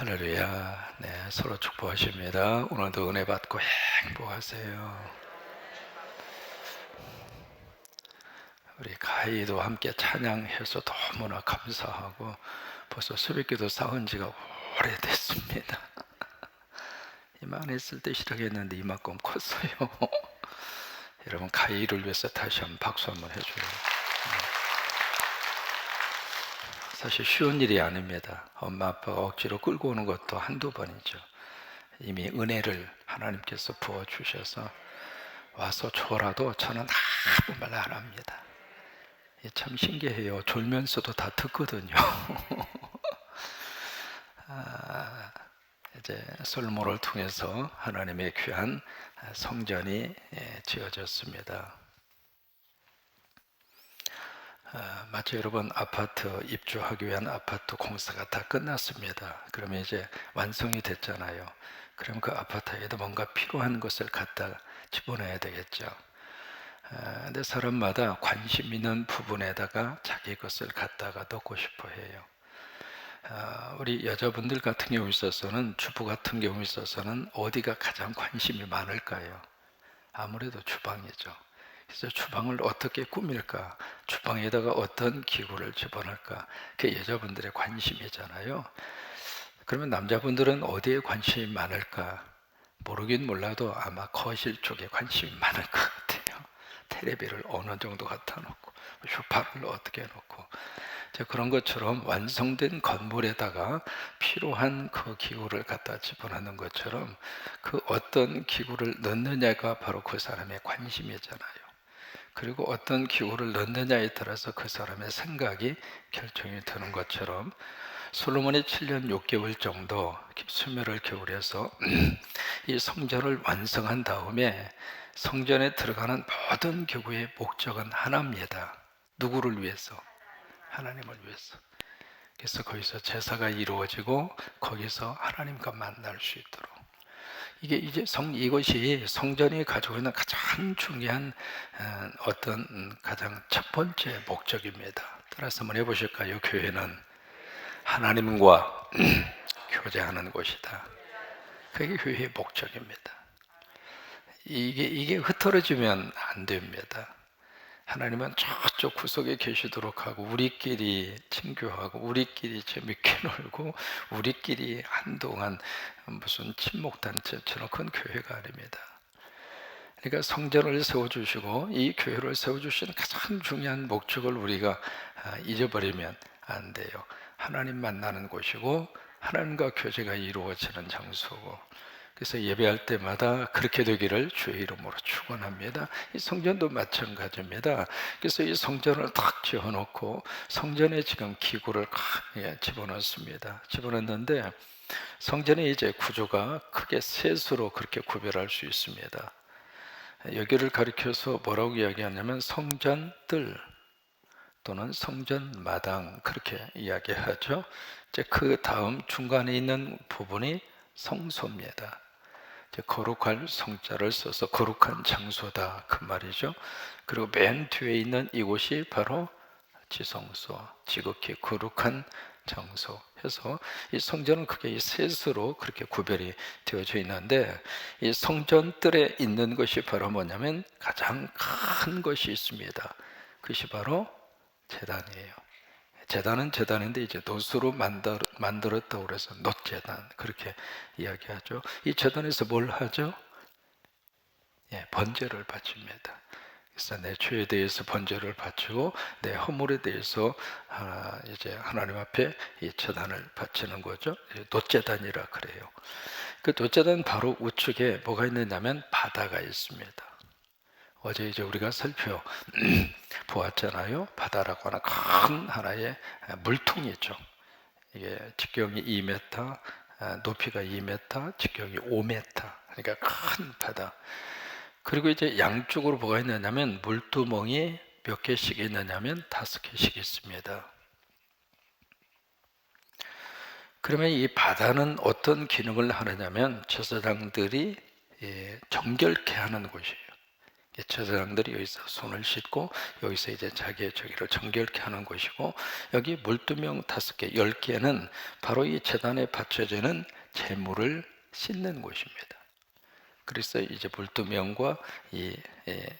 할렐루야. 네, 서로 축복하십니다. 오늘도 은혜 받고 행복하세요. 우리 가희도 함께 찬양해서 너무나 감사하고 벌써 새벽기도 쌓은 지가 오래됐습니다. 이만했을 때 시작했는데 이만큼 컸어요. 여러분 가희를 위해서 다시 한번 박수 한번 해줘요. 사실 쉬운 일이 아닙니다. 엄마 아빠가 억지로 끌고 오는 것도 한두 번이죠. 이미 은혜를 하나님께서 부어주셔서 와서 졸아도 저는 아무 말 안 합니다. 참 신기해요. 졸면서도 다 듣거든요. 이제 솔로몬을 통해서 하나님의 귀한 성전이 지어졌습니다. 마치 여러분 아파트 입주하기 위한 아파트 공사가 다 끝났습니다. 그러면 이제 완성이 됐잖아요. 그럼 그 아파트에도 뭔가 필요한 것을 갖다 집어넣어야 되겠죠. 근데 사람마다 관심 있는 부분에다가 자기 것을 갖다가 넣고 싶어 해요. 우리 여자분들 같은 경우에 있어서는, 주부 같은 경우에 있어서는 어디가 가장 관심이 많을까요? 아무래도 주방이죠. 그래서 주방을 어떻게 꾸밀까? 주방에다가 어떤 기구를 집어넣을까? 그게 여자분들의 관심이잖아요. 그러면 남자분들은 어디에 관심이 많을까? 모르긴 몰라도 아마 거실 쪽에 관심이 많을 것 같아요. 테레비를 어느 정도 갖다 놓고 쇼파를 어떻게 놓고, 그런 것처럼 완성된 건물에다가 필요한 그 기구를 갖다 집어넣는 것처럼 그 어떤 기구를 넣느냐가 바로 그 사람의 관심이잖아요. 그리고 어떤 기구를 넣느냐에 따라서 그 사람의 생각이 결정이 되는 것처럼 솔로몬이 7년 6개월 정도 수면을 겨울에서 이 성전을 완성한 다음에 성전에 들어가는 모든 기구의 목적은 하나입니다. 누구를 위해서? 하나님을 위해서. 그래서 거기서 제사가 이루어지고 거기서 하나님과 만날 수 있도록, 이것이 성전이 가지고 있는 가장 중요한 어떤 가장 첫 번째 목적입니다. 따라서 한번 해보실까요? 교회는 하나님과 교제하는 곳이다. 그게 교회의 목적입니다. 이게 흐트러지면 안 됩니다. 하나님은 저쪽 구석에 계시도록 하고, 우리끼리 친교하고, 우리끼리 재밌게 놀고, 우리끼리 한동안 무슨 친목단체처럼, 그건 교회가 아닙니다. 그러니까 성전을 세워주시고 이 교회를 세워주시는 가장 중요한 목적을 우리가 잊어버리면 안 돼요. 하나님 만나는 곳이고 하나님과 교제가 이루어지는 장소고, 그래서 예배할 때마다 그렇게 되기를 주의 이름으로 축원합니다. 이 성전도 마찬가지입니다. 그래서 이 성전을 탁 지어놓고 성전에 지금 기구를 집어넣습니다. 집어넣는데 성전의 이제 구조가 크게 셋으로 그렇게 구별할 수 있습니다. 여기를 가리켜서 뭐라고 이야기하냐면 성전뜰 또는 성전마당, 그렇게 이야기하죠. 이제 그 다음 중간에 있는 부분이 성소입니다. 거룩할 성자를 써서 거룩한 장소다, 그 말이죠. 그리고 맨 뒤에 있는 이곳이 바로 지성소, 지극히 거룩한 장소 해서 이 성전은 크게 이 셋으로 그렇게 구별이 되어져 있는데, 이 성전뜰에 있는 것이 바로 뭐냐면 가장 큰 것이 있습니다. 그것이 바로 제단이에요. 제단은 제단인데 이제 돛으로 만들었다고 그래서 놋제단, 그렇게 이야기하죠. 이 제단에서 뭘 하죠? 번제를 바칩니다. 그래서 내 죄에 대해서 번제를 바치고 내 허물에 대해서 이제 하나님 앞에 이 제단을 바치는 거죠. 놋제단이라 그래요. 그 놋제단 바로 우측에 뭐가 있느냐면 바다가 있습니다. 어제 이제 우리가 보았잖아요. 바다라고 하는 큰 하나의 물통이죠. 이게 직경이 2m, 높이가 2m, 직경이 5m. 그러니까 큰 바다. 그리고 이제 양쪽으로 뭐가 있느냐면 물두멍이 몇 개씩 있느냐면 5개씩 있습니다. 그러면 이 바다는 어떤 기능을 하느냐면 제사장들이 정결케 하는 곳이에요. 제사장들이 여기서 손을 씻고 여기서 이제 자기의 저기를 정결케 하는 곳이고, 여기 물두명 5개, 10개는 바로 이 제단에 바쳐지는 제물을 씻는 곳입니다. 그래서 이제 물두명과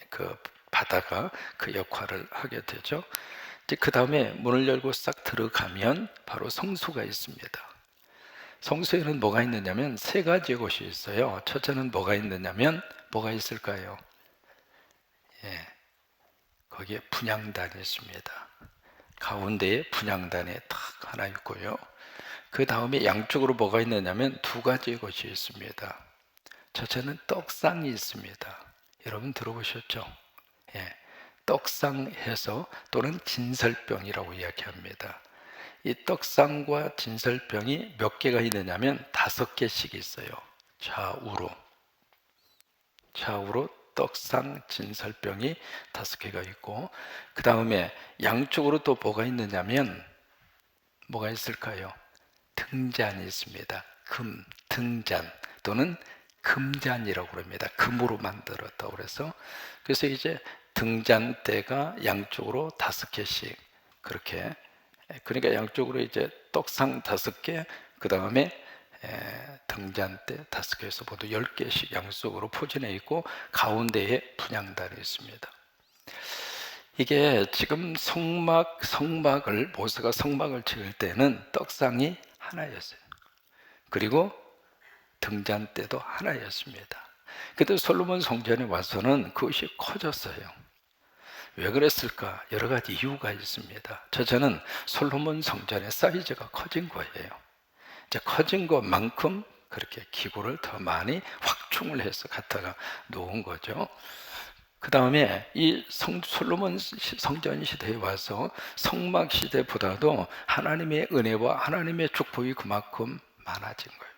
그 바다가 그 역할을 하게 되죠. 이제 그 다음에 문을 열고 싹 들어가면 바로 성소가 있습니다. 성소에는 뭐가 있느냐면 3가지 곳이 있어요. 첫째는 뭐가 있느냐면 뭐가 있을까요? 거기에 분향단이 있습니다. 가운데에 분향단이 딱 하나 있고요. 그 다음에 양쪽으로 뭐가 있느냐면 2가지 곳이 있습니다. 첫째는 떡상이 있습니다. 여러분 들어보셨죠? 떡상해서 또는 진설병이라고 이야기합니다. 이 떡상과 진설병이 몇 개가 있느냐면 5개씩 있어요. 좌우로 떡상, 진설병이 5개가 있고, 그 다음에 양쪽으로 또 뭐가 있느냐면 뭐가 있을까요? 등잔이 있습니다. 등잔 또는 금잔이라고 그럽니다. 금으로 만들었다고 그래서 이제 등잔대가 양쪽으로 5개씩 그렇게, 그러니까 양쪽으로 이제 떡상 5개, 그 다음에 등잔대 5개에서 모두 10개씩 양쪽으로 포진해 있고, 가운데에 분향단이 있습니다. 이게 지금 성막을 모세가 성막을 지을 때는 떡상이 하나였어요. 그리고 등잔대도 하나였습니다. 그때 솔로몬 성전에 와서는 그것이 커졌어요. 왜 그랬을까? 여러 가지 이유가 있습니다. 첫째는 솔로몬 성전의 사이즈가 커진 거예요. 이제 커진 것만큼 그렇게 기구를 더 많이 확충을 해서 갖다가 놓은 거죠. 그 다음에 이 솔로몬 성전 시대에 와서 성막 시대보다도 하나님의 은혜와 하나님의 축복이 그만큼 많아진 거예요.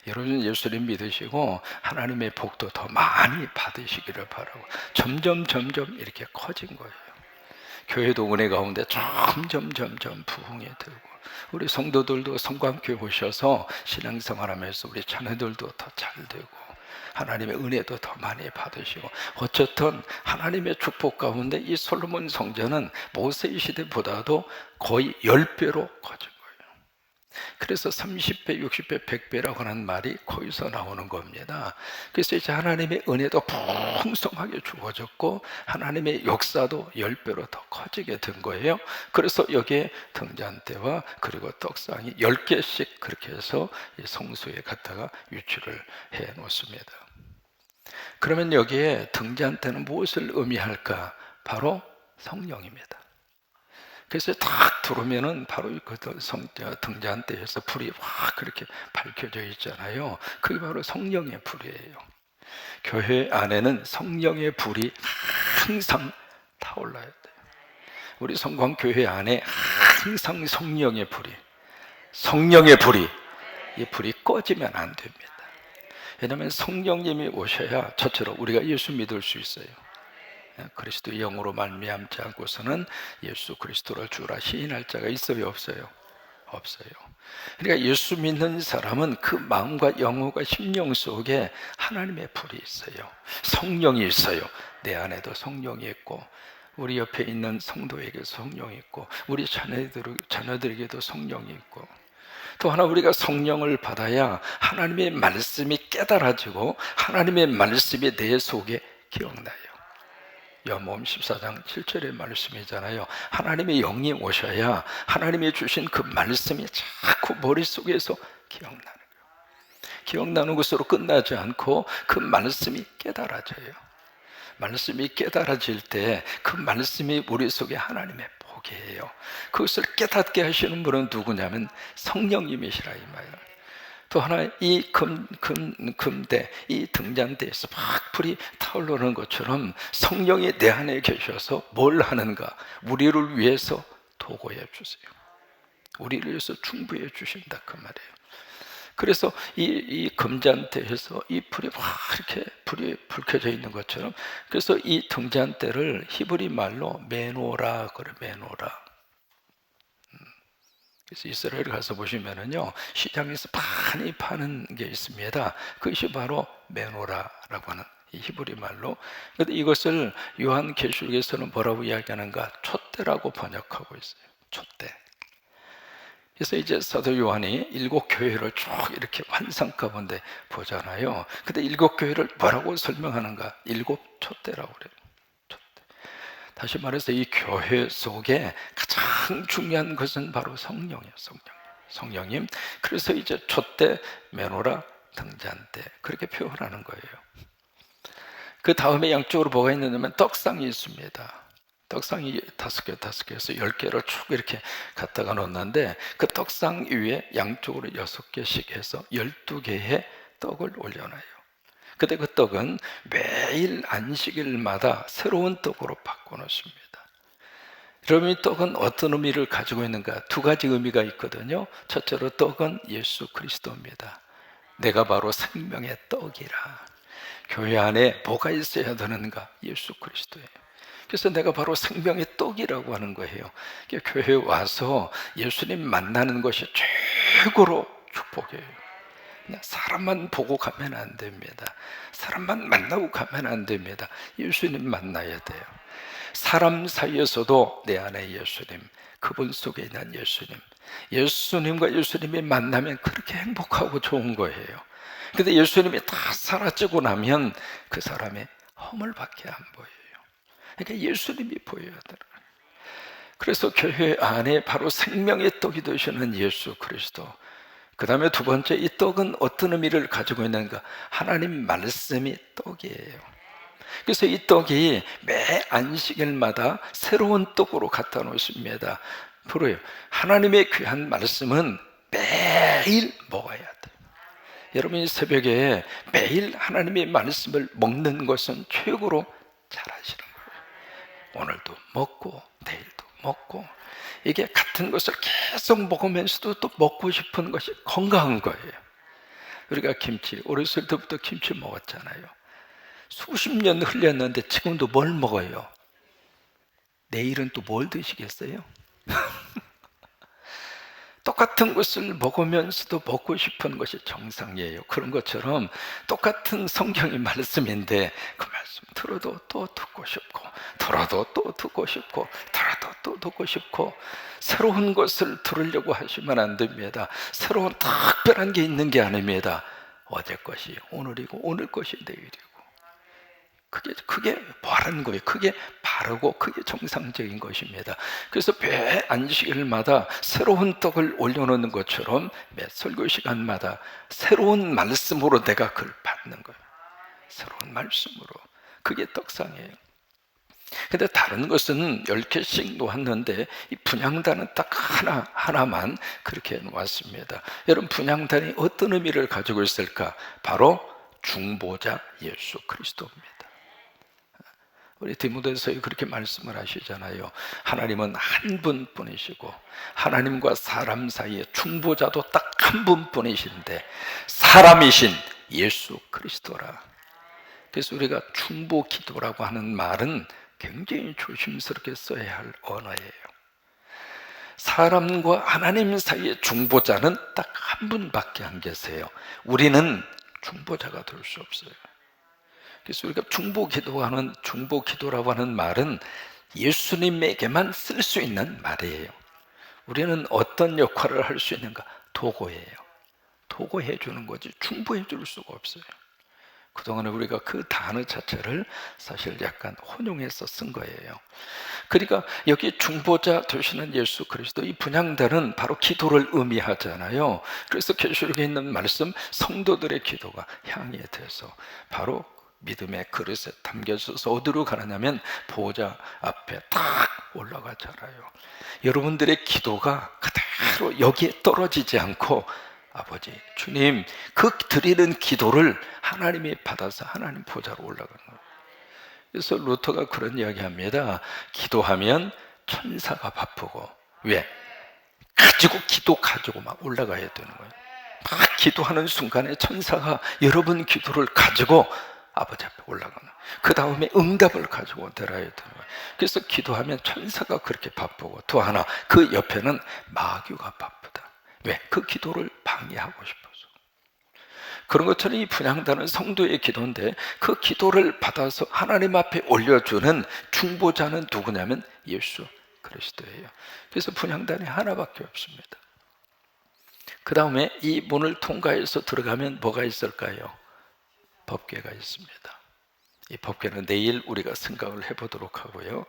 여러분 예수님 믿으시고 하나님의 복도 더 많이 받으시기를 바라고 점점 이렇게 커진 거예요. 교회도 은혜 가운데 점점 부흥이 되고, 우리 성도들도 성광교회 오셔서 신앙생활하면서 우리 자녀들도 더 잘 되고 하나님의 은혜도 더 많이 받으시고, 어쨌든 하나님의 축복 가운데 이 솔로몬 성전은 모세 시대보다도 거의 10배로 커진 거예요. 그래서 30배, 60배, 100배라고 하는 말이 거기서 나오는 겁니다. 그래서 이제 하나님의 은혜도 풍성하게 주어졌고 하나님의 역사도 10배로 더 커지게 된 거예요. 그래서 여기에 등잔대와 그리고 떡상이 10개씩 그렇게 해서 성소에 갖다가 위치를 해 놓습니다. 그러면 여기에 등잔대는 무엇을 의미할까? 바로 성령입니다. 그래서 딱 들어오면은 바로 그 등잔대에서 불이 확 그렇게 밝혀져 있잖아요. 그게 바로 성령의 불이에요. 교회 안에는 성령의 불이 항상 타올라야 돼요. 우리 성광교회 안에 항상 성령의 불이, 이 불이 꺼지면 안 됩니다. 왜냐하면 성령님이 오셔야 첫째로 우리가 예수 믿을 수 있어요. 그리스도의 영으로 말미암지 않고서는 예수 그리스도를 주라 시인할 자가 있어요, 없어요? 없어요. 그러니까 예수 믿는 사람은 그 마음과 영혼과 심령 속에 하나님의 불이 있어요. 성령이 있어요. 내 안에도 성령이 있고, 우리 옆에 있는 성도에게도 성령이 있고, 우리 자녀들에게도 성령이 있고, 또 하나 우리가 성령을 받아야 하나님의 말씀이 깨달아지고 하나님의 말씀이 내 속에 기억나요. 요한복음 14장 7절의 말씀이잖아요. 하나님의 영이 오셔야 하나님이 주신 그 말씀이 자꾸 머릿속에서 기억나는 거예요. 기억나는 것으로 끝나지 않고 그 말씀이 깨달아져요. 말씀이 깨달아질 때 그 말씀이 우리 속에 하나님의 복이에요. 그것을 깨닫게 하시는 분은 누구냐면 성령님이시라 이 말이에요. 또 하나 이 금대, 이 등잔대에서 막 불이 타오르는 것처럼 성령이 내 안에 계셔서 뭘 하는가? 우리를 위해서 도구해 주세요. 우리를 위해서 충부해 주신다 그 말이에요. 그래서 이 금잔대에서 이 불이 막 이렇게 불이 불켜져 있는 것처럼, 그래서 이 등잔대를 히브리 말로 메노라 그래, 메노라. 그래서 이스라엘 가서 보시면은요, 시장에서 많이 파는 게 있습니다. 그것이 바로 메노라라고 하는 이 히브리 말로. 근데 이것을 요한계시록에서는 뭐라고 이야기하는가? 촛대라고 번역하고 있어요. 촛대. 그래서 이제 사도 요한이 7교회를 쭉 이렇게 환상 가운데 보잖아요. 근데 7교회를 뭐라고 설명하는가? 7촛대라고 그래요. 촛대. 다시 말해서 이 교회 속에 가장 중요한 것은 바로 성령이에요. 성령님. 그래서 이제 촛대, 메노라, 등잔대 그렇게 표현하는 거예요. 그 다음에 양쪽으로 뭐가 있느냐면 떡상이 있습니다. 떡상이 5개 해서 10개를 쭉 이렇게 갖다가 놓는데 그 떡상 위에 양쪽으로 6개씩 해서 12개의 떡을 올려놔요. 근데 그 떡은 매일 안식일마다 새로운 떡으로 바꿔놓습니다. 여러분, 이 떡은 어떤 의미를 가지고 있는가? 2가지 의미가 있거든요. 첫째로 떡은 예수 그리스도입니다. 내가 바로 생명의 떡이라. 교회 안에 뭐가 있어야 되는가? 예수 그리스도예요. 그래서 내가 바로 생명의 떡이라고 하는 거예요. 교회에 와서 예수님 만나는 것이 최고로 축복이에요. 그냥 사람만 보고 가면 안 됩니다. 사람만 만나고 가면 안 됩니다. 예수님 만나야 돼요. 사람 사이에서도 내 안에 예수님, 그분 속에 있는 예수님, 예수님과 예수님이 만나면 그렇게 행복하고 좋은 거예요. 근데 예수님이 다 사라지고 나면 그 사람의 허물밖에 안 보여요. 그러니까 예수님이 보여야 돼요. 그래서 교회 안에 바로 생명의 떡이 되시는 예수 그리스도. 그 다음에 2번째, 이 떡은 어떤 의미를 가지고 있는가? 하나님 말씀이 떡이에요. 그래서 이 떡이 매 안식일마다 새로운 떡으로 갖다 놓습니다. 프로요. 하나님의 귀한 말씀은 매일 먹어야 돼요. 여러분이 새벽에 매일 하나님의 말씀을 먹는 것은 최고로 잘하시는 거예요. 오늘도 먹고 내일도 먹고, 이게 같은 것을 계속 먹으면서도 또 먹고 싶은 것이 건강한 거예요. 우리가 김치, 어렸을 때부터 김치 먹었잖아요. 수십 년 흘렸는데 지금도 뭘 먹어요? 내일은 또 뭘 드시겠어요? 똑같은 것을 먹으면서도 먹고 싶은 것이 정상이에요. 그런 것처럼 똑같은 성경의 말씀인데 그 말씀 들어도 또 듣고 싶고, 들어도 또 듣고 싶고, 들어도 또 듣고 싶고, 새로운 것을 들으려고 하시면 안 됩니다. 새로운 특별한 게 있는 게 아닙니다. 어제 것이 오늘이고 오늘 것이 내일이고, 그게 바른 거예요. 그게 바르고 그게 정상적인 것입니다. 그래서 매 안식일마다 새로운 떡을 올려놓는 것처럼 매 설교 시간마다 새로운 말씀으로 내가 그걸 받는 거예요. 새로운 말씀으로. 그게 떡상이에요. 근데 다른 것은 10개씩 놓았는데 이 분향단은 딱 하나만 그렇게 놓았습니다. 여러분, 분향단이 어떤 의미를 가지고 있을까? 바로 중보자 예수 그리스도입니다. 우리 디모데서에 그렇게 말씀을 하시잖아요. 하나님은 한 분뿐이시고 하나님과 사람 사이에 중보자도 딱 한 분뿐이신데 사람이신 예수 그리스도라. 그래서 우리가 중보 기도라고 하는 말은 굉장히 조심스럽게 써야 할 언어예요. 사람과 하나님 사이의 중보자는 딱 한 분밖에 안 계세요. 우리는 중보자가 될 수 없어요. 그래서 우리가 중보 기도라고 하는 말은 예수님에게만 쓸 수 있는 말이에요. 우리는 어떤 역할을 할 수 있는가? 도구예요. 도구해 주는 거지 중보해 줄 수가 없어요. 그동안에 우리가 그 단어 자체를 사실 약간 혼용해서 쓴 거예요. 그러니까 여기 중보자 되시는 예수 그리스도, 이 분향단은 바로 기도를 의미하잖아요. 그래서 계시록에 있는 말씀, 성도들의 기도가 향해 돼서 바로 믿음의 그릇에 담겨져서 어디로 가느냐면 보호자 앞에 딱 올라가잖아요. 여러분들의 기도가 그대로 여기에 떨어지지 않고 아버지, 주님, 그 드리는 기도를 하나님이 받아서 하나님 보좌로 올라가는 거예요. 그래서 루터가 그런 이야기합니다. 기도하면 천사가 바쁘고, 왜? 기도 가지고 막 올라가야 되는 거예요. 막 기도하는 순간에 천사가 여러분 기도를 가지고 아버지 앞에 올라가는, 그 다음에 응답을 가지고 내려야 되는 거예요. 그래서 기도하면 천사가 그렇게 바쁘고, 또 하나 그 옆에는 마귀가 바쁘다. 왜? 그 기도를 방해하고 싶어서. 그런 것처럼 이 분향단은 성도의 기도인데 그 기도를 받아서 하나님 앞에 올려주는 중보자는 누구냐면 예수 그리스도예요. 그래서 분향단이 하나밖에 없습니다. 그 다음에 이 문을 통과해서 들어가면 뭐가 있을까요? 법궤가 있습니다. 이 법궤는 내일 우리가 생각을 해보도록 하고요.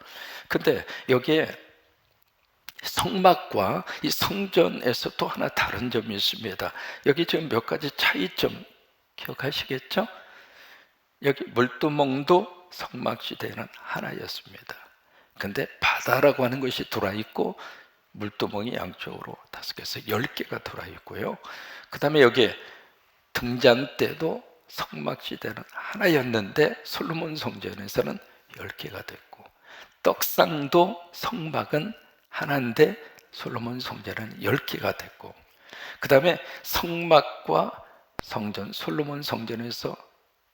근데 여기에 성막과 이 성전에서 또 하나 다른 점이 있습니다. 여기 지금 몇 가지 차이점 기억하시겠죠? 여기 물두멍도 성막 시대에는 하나였습니다. 근데 바다라고 하는 것이 돌아있고 물두멍이 양쪽으로 5개에서 10개가 돌아있고요. 그 다음에 여기에 등잔대도 성막 시대는 하나였는데 솔로몬 성전에서는 10개가 됐고, 떡상도 성막은 하나인데 솔로몬 성전은 10개가 됐고, 그 다음에 성막과 성전, 솔로몬 성전에서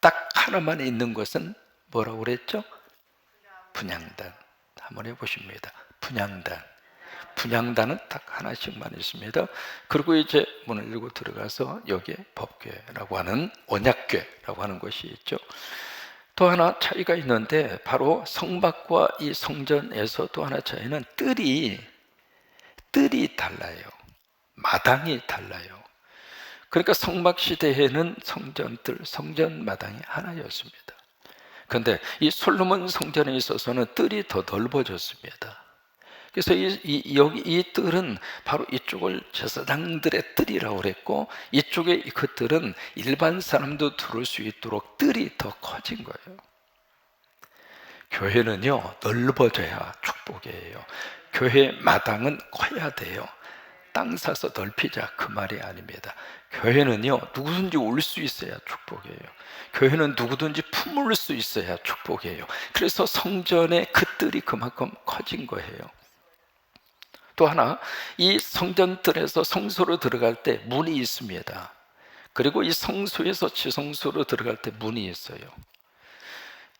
딱 하나만 있는 것은 뭐라고 그랬죠? 분향단. 한번 해보십니다. 분향단. 분향단은 딱 하나씩만 있습니다. 그리고 이제 문을 열고 들어가서 여기에 법궤라고 하는 언약궤라고 하는 것이 있죠. 또 하나 차이가 있는데 바로 성막과 이 성전에서 또 하나 차이는 뜰이 달라요. 마당이 달라요. 그러니까 성막 시대에는 성전뜰, 성전 마당이 하나였습니다. 그런데 이 솔로몬 성전에 있어서는 뜰이 더 넓어졌습니다. 그래서 이 뜰은 바로 이쪽을 제사장들의 뜰이라고 그랬고, 이쪽에 그 뜰은 일반 사람도 들어올 수 있도록 뜰이 더 커진 거예요. 교회는요, 넓어져야 축복이에요. 교회 마당은 커야 돼요. 땅 사서 넓히자 그 말이 아닙니다. 교회는요, 누구든지 올 수 있어야 축복이에요. 교회는 누구든지 품을 수 있어야 축복이에요. 그래서 성전의 그 뜰이 그만큼 커진 거예요. 또 하나, 이 성전뜰에서 성소로 들어갈 때 문이 있습니다. 그리고 이 성소에서 지성소로 들어갈 때 문이 있어요.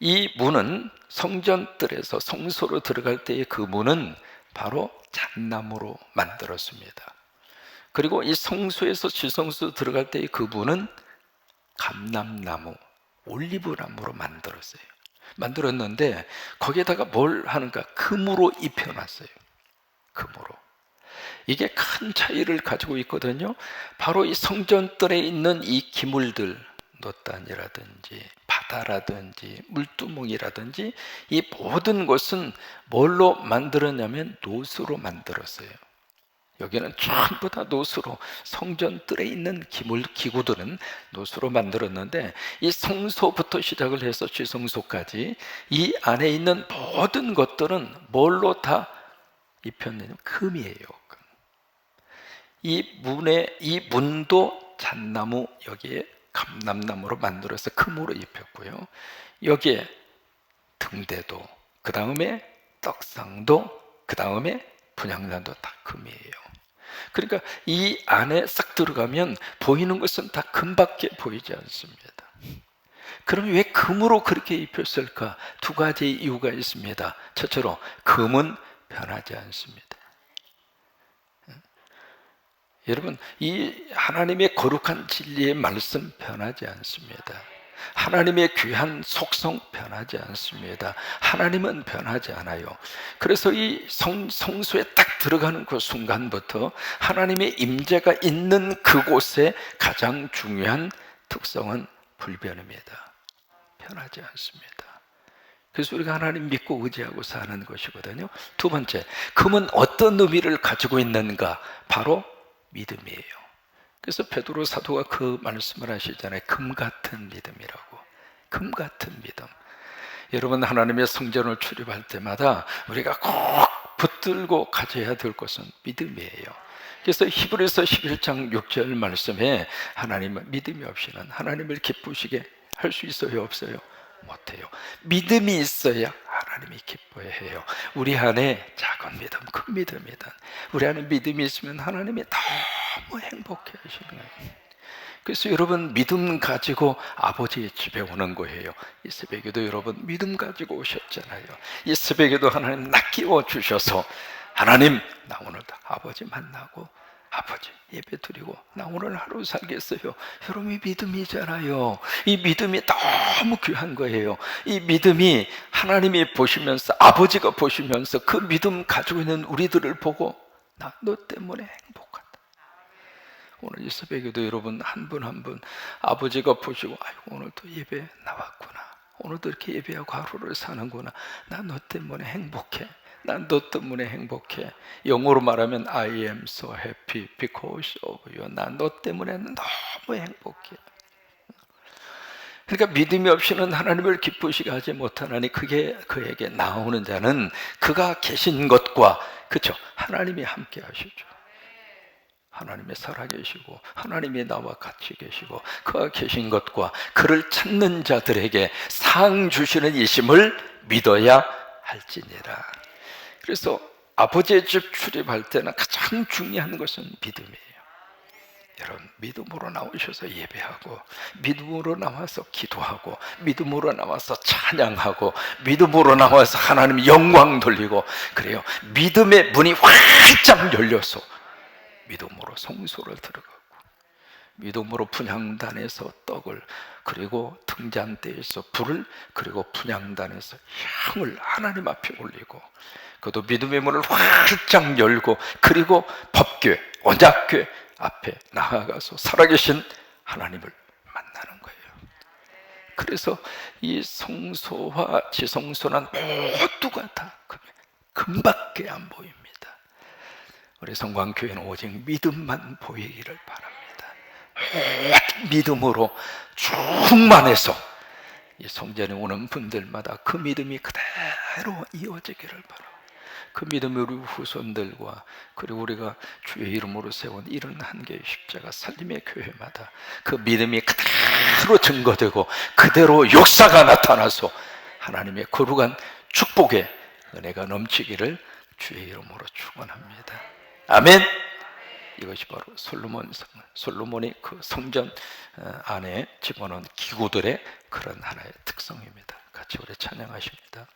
이 문은 성전뜰에서 성소로 들어갈 때의 그 문은 바로 잣나무로 만들었습니다. 그리고 이 성소에서 지성소로 들어갈 때의 그 문은 감람나무, 올리브나무로 만들었는데 거기에다가 뭘 하는가? 금으로 입혀놨어요. 금으로. 이게 큰 차이를 가지고 있거든요. 바로 이 성전뜰에 있는 이 기물들, 놋단이라든지 바다라든지 물두멍이라든지 이 모든 것은 뭘로 만들었냐면 놋으로 만들었어요. 여기는 전부 다 놋으로, 성전뜰에 있는 기구들은 놋으로 만들었는데 이 성소부터 시작을 해서 지성소까지 이 안에 있는 모든 것들은 뭘로 다 입혔느냐면 금이에요. 금. 이 문도 잣나무, 여기에 감람나무로 만들어서 금으로 입혔고요. 여기에 등대도, 그 다음에 떡상도, 그 다음에 분향단도 다 금이에요. 그러니까 이 안에 싹 들어가면 보이는 것은 다 금밖에 보이지 않습니다. 그럼 왜 금으로 그렇게 입혔을까? 두 가지 이유가 있습니다. 첫째로 금은 변하지 않습니다. 여러분, 이 하나님의 거룩한 진리의 말씀 변하지 않습니다. 하나님의 귀한 속성 변하지 않습니다. 하나님은 변하지 않아요. 그래서 이 성소에 딱 들어가는 그 순간부터 하나님의 임재가 있는 그곳의 가장 중요한 특성은 불변입니다. 변하지 않습니다. 그래서 우리가 하나님 믿고 의지하고 사는 것이거든요. 두 번째, 금은 어떤 의미를 가지고 있는가? 바로 믿음이에요. 그래서 베드로 사도가 그 말씀을 하시잖아요. 금 같은 믿음이라고. 금 같은 믿음. 여러분, 하나님의 성전을 출입할 때마다 우리가 꼭 붙들고 가져야 될 것은 믿음이에요. 그래서 히브리서 11장 6절 말씀에 하나님은 믿음이 없이는 하나님을 기쁘시게 할 수 있어요, 없어요? 못해요. 믿음이 있어야 하나님이 기뻐해요. 우리 안에 작은 믿음, 큰 믿음이든 우리 안에 믿음이 있으면 하나님이 너무 행복해 하시는 거예요. 그래서 여러분, 믿음 가지고 아버지의 집에 오는 거예요. 이 새벽에도 여러분 믿음 가지고 오셨잖아요. 이 새벽에도 하나님 낚이워 주셔서 하나님, 나 오늘 아버지 만나고 아버지 예배 드리고 나 오늘 하루 살겠어요. 여러분의 믿음이잖아요. 이 믿음이 너무 귀한 거예요. 이 믿음이 하나님이 보시면서, 아버지가 보시면서 그 믿음 가지고 있는 우리들을 보고 나 너 때문에 행복하다. 오늘 이 새벽에도 여러분 한 분 한 분 아버지가 보시고 아이고 오늘도 예배 나왔구나, 오늘도 이렇게 예배하고 하루를 사는구나, 나 너 때문에 행복해, 난 너 때문에 행복해. 영어로 말하면 I am so happy because of you. 난 너 때문에 너무 행복해. 그러니까 믿음이 없이는 하나님을 기쁘시게 하지 못하나니 그게 그에게 나오는 자는 그가 계신 것과, 그렇죠, 하나님이 함께 하시죠. 하나님이 살아계시고 하나님이 나와 같이 계시고 그가 계신 것과 그를 찾는 자들에게 상 주시는 이심을 믿어야 할지니라. 그래서 아버지의 집 출입할 때는 가장 중요한 것은 믿음이에요. 여러분 믿음으로 나오셔서 예배하고, 믿음으로 나와서 기도하고, 믿음으로 나와서 찬양하고, 믿음으로 나와서 하나님 영광 돌리고 그래요. 믿음의 문이 활짝 열려서 믿음으로 성소를 들어가고, 믿음으로 분향단에서 떡을, 그리고 등잔대에서 불을, 그리고 분향단에서 향을 하나님 앞에 올리고, 그것도 믿음의 문을 활짝 열고, 그리고 법궤, 언약궤 앞에 나아가서 살아계신 하나님을 만나는 거예요. 그래서 이 성소와 지성소는 모두가 다 금밖에 안 보입니다. 우리 성광교회는 오직 믿음만 보이기를 바랍니다. 믿음으로 충만해서 이 성전에 오는 분들마다 그 믿음이 그대로 이어지기를 바랍니다. 그 믿음이 우리 후손들과, 그리고 우리가 주의 이름으로 세운 71개의 십자가 살림의 교회마다 그 믿음이 그대로 증거되고 그대로 역사가 나타나서 하나님의 거룩한 축복의 은혜가 넘치기를 주의 이름으로 축원합니다. 아멘. 이것이 바로 솔로몬이 그 성전 안에 집어넣은 기구들의 그런 하나의 특성입니다. 같이 우리 찬양하십니다.